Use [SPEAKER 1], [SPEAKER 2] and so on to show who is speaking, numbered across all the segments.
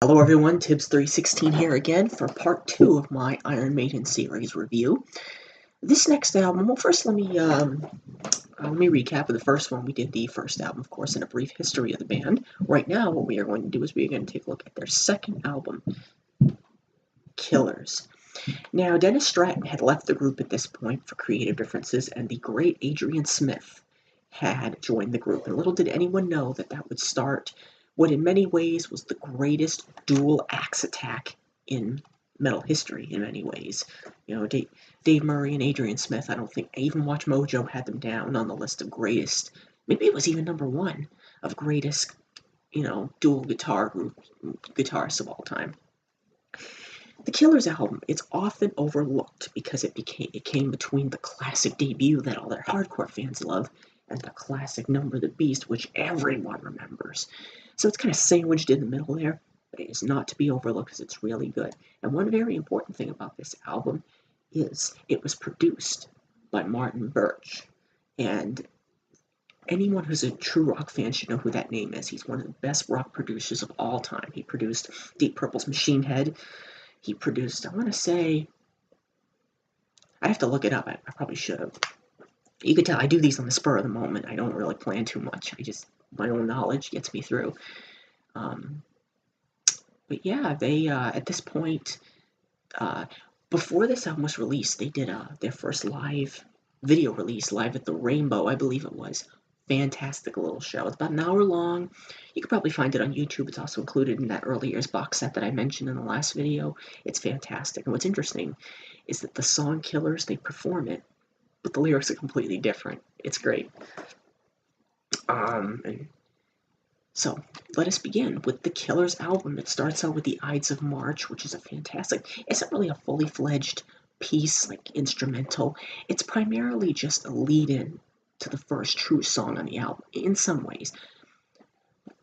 [SPEAKER 1] Hello everyone, Tibbs316 here again for part 2 of my Iron Maiden series review. This next album, well first let me recap of the first one. We did the first album, of course, and a brief history of the band. Right now what we are going to do is we are going to take a look at their second album, Killers. Now Dennis Stratton had left the group at this point for creative differences, and the great Adrian Smith had joined the group. And little did anyone know that that would start what in many ways was the greatest dual axe attack in metal history in many ways. You know, Dave Murray and Adrian Smith, I don't think, even Watch Mojo had them down on the list of greatest. Maybe it was even number one of greatest, dual guitarists of all time. The Killers album, it's often overlooked because it came between the classic debut that all their hardcore fans love and the classic Number the Beast, which everyone remembers. So it's kind of sandwiched in the middle there, but it is not to be overlooked because it's really good. And one very important thing about this album is it was produced by Martin Birch. And anyone who's a true rock fan should know who that name is. He's one of the best rock producers of all time. He produced Deep Purple's Machine Head. He produced, I want to say, I have to look it up. I probably should have. You can tell I do these on the spur of the moment. I don't really plan too much. My own knowledge gets me through. But yeah, they, at this point, before this album was released, they did their first live video release, Live at the Rainbow, I believe it was. Fantastic little show. It's about an hour long. You could probably find it on YouTube. It's also included in that early years box set that I mentioned in the last video. It's fantastic. And what's interesting is that the song Killers, they perform it, but the lyrics are completely different. It's great. And so let us begin with the Killers album. It starts out with the Ides of March, which is a fantastic, it's not really a fully fledged piece, like instrumental. It's primarily just a lead-in to the first true song on the album, in some ways.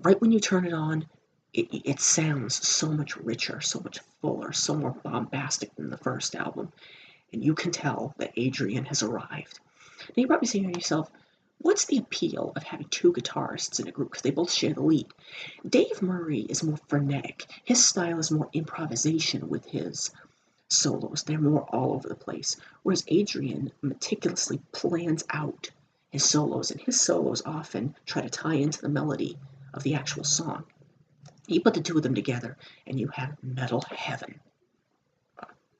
[SPEAKER 1] Right when you turn it on, it sounds so much richer, so much fuller, so more bombastic than the first album. And you can tell that Adrian has arrived. Now you're probably saying to yourself, what's the appeal of having two guitarists in a group? Because they both share the lead. Dave Murray is more frenetic. His style is more improvisation with his solos. They're more all over the place. Whereas Adrian meticulously plans out his solos, and his solos often try to tie into the melody of the actual song. You put the two of them together, and you have metal heaven.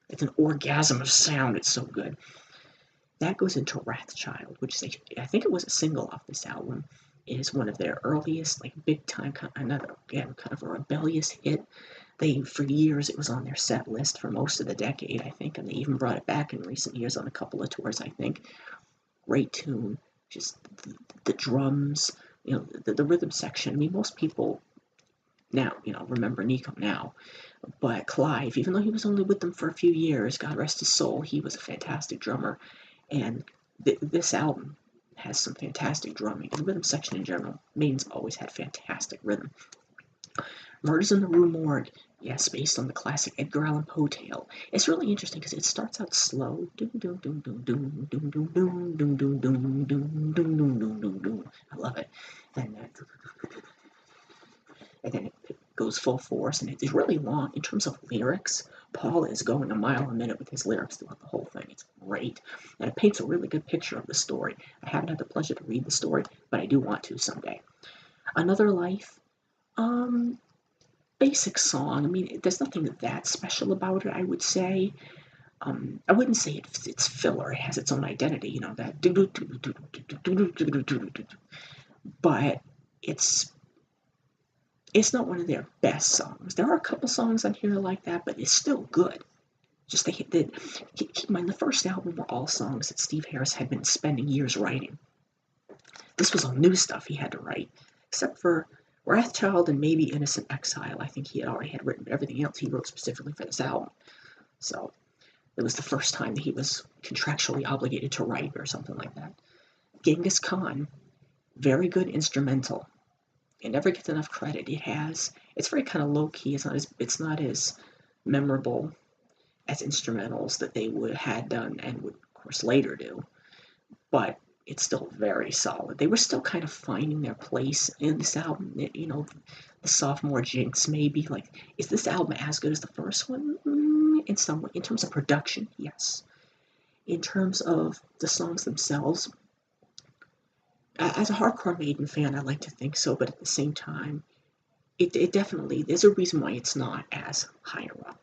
[SPEAKER 1] It's an orgasm of sound. It's so good. That goes into Wrathchild, which is I think it was a single off this album. It is one of their earliest, like big time, kind of a rebellious hit. For years, it was on their set list for most of the decade, I think, and they even brought it back in recent years on a couple of tours, I think. Great tune, just the drums, the rhythm section. I mean, most people now, remember Nico now, but Clive, even though he was only with them for a few years, God rest his soul, he was a fantastic drummer. And this album has some fantastic drumming. The rhythm section in general, Maiden's always had fantastic rhythm. Murders in the Rue Morgue, yes, based on the classic Edgar Allan Poe tale. It's really interesting because it starts out slow. I love it. And then it goes full force, and it's really long. In terms of lyrics, Paul is going a mile a minute with his lyrics throughout the whole thing. It's great, and it paints a really good picture of the story. I haven't had the pleasure to read the story, but I do want to someday. Another Life, basic song. I mean, there's nothing that special about it, I would say. I wouldn't say it's filler. It has its own identity, that. But it's not one of their best songs. There are a couple songs on here like that, but it's still good. Just keep in mind, the first album were all songs that Steve Harris had been spending years writing. This was all new stuff he had to write, except for Wrathchild and maybe Innocent Exile. I think he already had written everything else he wrote specifically for this album. So it was the first time that he was contractually obligated to write or something like that. Genghis Khan, very good instrumental. It never gets enough credit. It's very kind of low key. It's not as memorable as instrumentals that they had done and would of course later do, but it's still very solid. They were still kind of finding their place in this album. The the sophomore jinx, maybe. Like, is this album as good as the first one? In some way. In terms of production, yes. In terms of the songs themselves, as a hardcore Maiden fan, I like to think so, but at the same time, it definitely, there's a reason why it's not as higher up.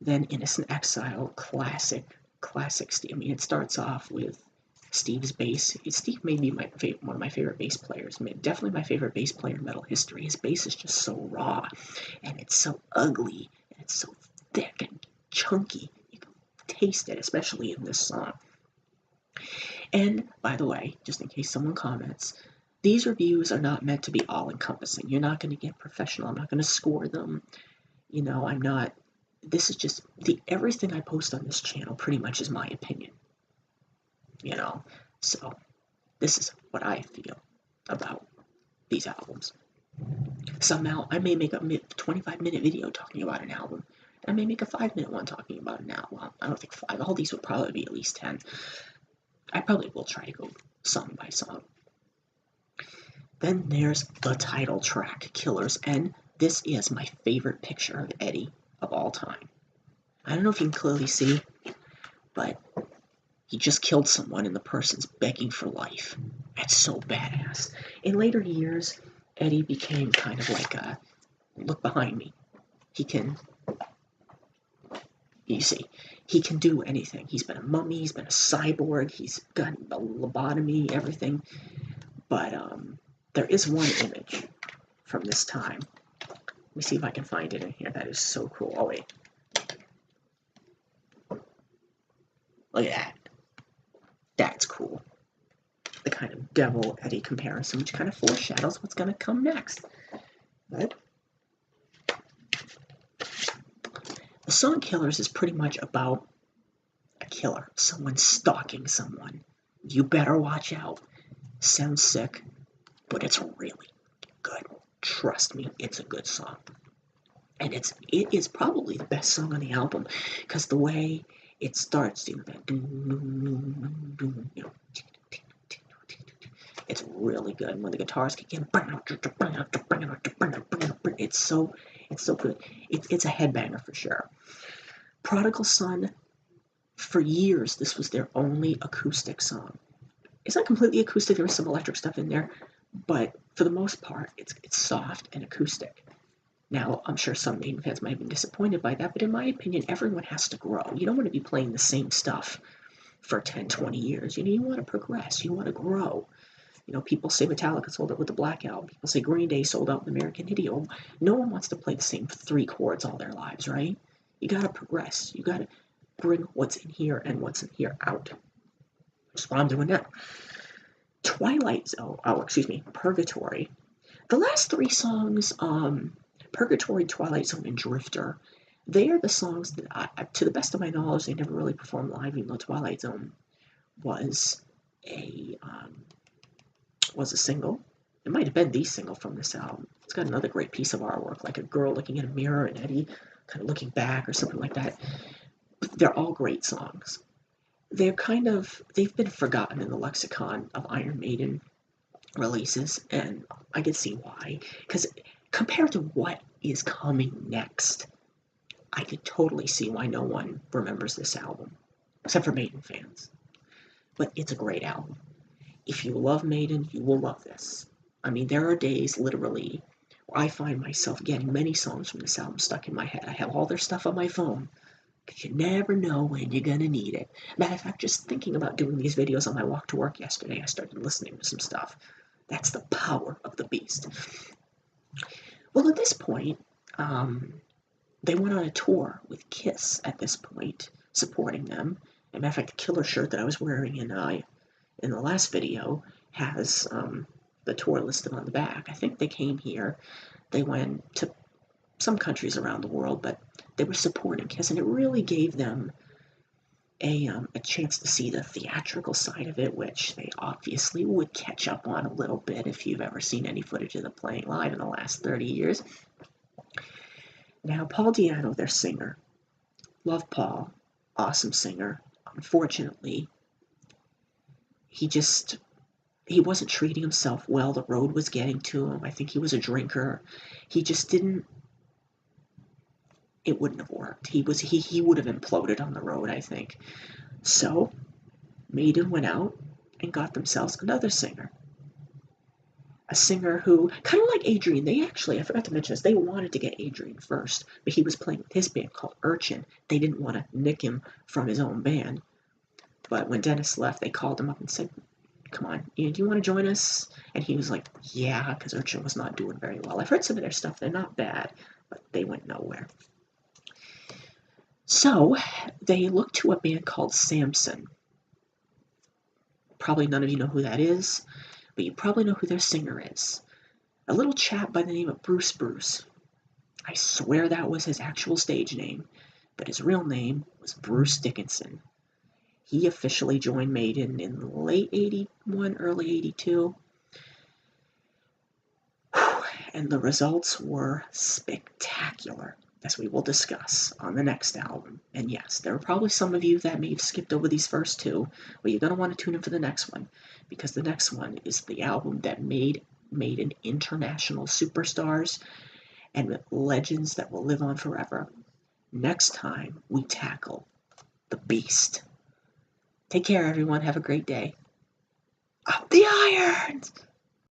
[SPEAKER 1] Then Innocent Exile, classic Steve. I mean, it starts off with Steve's bass. Steve may be one of my favorite bass players. Definitely my favorite bass player in metal history. His bass is just so raw, and it's so ugly, and it's so thick and chunky. You can taste it, especially in this song. And by the way, just in case someone comments, these reviews are not meant to be all-encompassing. You're not going to get professional. I'm not going to score them. I'm not. This is just everything I post on this channel pretty much is my opinion. So this is what I feel about these albums. Somehow I may make a 25-minute video talking about an album. I may make a 5-minute one talking about an album. Well, I don't think 5. All these would probably be at least 10. I probably will try to go song by song. Then there's the title track, Killers, and this is my favorite picture of Eddie of all time. I don't know if you can clearly see, but he just killed someone and the person's begging for life. That's so badass. In later years, Eddie became kind of like look behind me. He can do anything. He's been a mummy, he's been a cyborg, he's got a lobotomy, everything. But there is one image from this time. Let me see if I can find it in here. That is so cool. Oh, wait. Look at that. That's cool. The kind of Devil Eddie comparison, which kind of foreshadows what's going to come next. But the song Killers is pretty much about a killer, someone stalking someone. You better watch out. Sounds sick, but it's really good. Trust me, it's a good song. And it is probably the best song on the album, because the way it starts, it's really good. When the guitars kick in, it's so good. It's a headbanger for sure. Prodigal Son, for years, this was their only acoustic song. It's not completely acoustic. There was some electric stuff in there, but for the most part, it's soft and acoustic. Now, I'm sure some Maiden fans might have been disappointed by that, but in my opinion, everyone has to grow. You don't want to be playing the same stuff for 10, 20 years. You want to progress. You want to grow. People say Metallica sold out with the Black Album. People say Green Day sold out with American Idiot. No one wants to play the same 3 chords all their lives, right? You got to progress. You got to bring what's in here and what's in here out. That's what I'm doing now. Purgatory. The last 3 songs, Purgatory, Twilight Zone, and Drifter, they are the songs that, to the best of my knowledge, they never really performed live, even though Twilight Zone was a single. It might have been the single from this album. It's got another great piece of artwork, like a girl looking in a mirror and Eddie kind of looking back or something like that. They're all great songs. They've been forgotten in the lexicon of Iron Maiden releases, and I can see why. Because compared to what is coming next, I could totally see why no one remembers this album, except for Maiden fans. But it's a great album. If you love Maiden, you will love this. I mean, there are days, literally, where I find myself getting many songs from this album stuck in my head. I have all their stuff on my phone, because you never know when you're going to need it. Matter of fact, just thinking about doing these videos on my walk to work yesterday, I started listening to some stuff. That's the power of the beast. Well, at this point, they went on a tour with Kiss at this point, supporting them. As a matter of fact, the Killer shirt that I was wearing in the last video has the tour listed on the back. I think they came here. They went to some countries around the world, but they were supporting Kiss, and it really gave them a chance to see the theatrical side of it, which they obviously would catch up on a little bit if you've ever seen any footage of them playing live in the last 30 years. Now, Paul Di'Anno, their singer. Love Paul. Awesome singer. Unfortunately, he just he wasn't treating himself well. The road was getting to him. I think he was a drinker. He just didn't. It wouldn't have worked. He would have imploded on the road, I think. So Maiden went out and got themselves another singer. A singer who, kind of like Adrian, they actually, I forgot to mention this, they wanted to get Adrian first, but he was playing with his band called Urchin. They didn't want to nick him from his own band. But when Dennis left, they called him up and said, come on, Ian, do you want to join us? And he was like, yeah, because Urchin was not doing very well. I've heard some of their stuff. They're not bad, but they went nowhere. So they looked to a band called Samson. Probably none of you know who that is, but you probably know who their singer is. A little chap by the name of Bruce Bruce. I swear that was his actual stage name, but his real name was Bruce Dickinson. He officially joined Maiden in late 81, early 82. And the results were spectacular, as we will discuss on the next album. And yes, there are probably some of you that may have skipped over these first two, but you're going to want to tune in for the next one, because the next one is the album that made Maiden international superstars and legends that will live on forever. Next time, we tackle The Beast. Take care, everyone. Have a great day. Up the irons!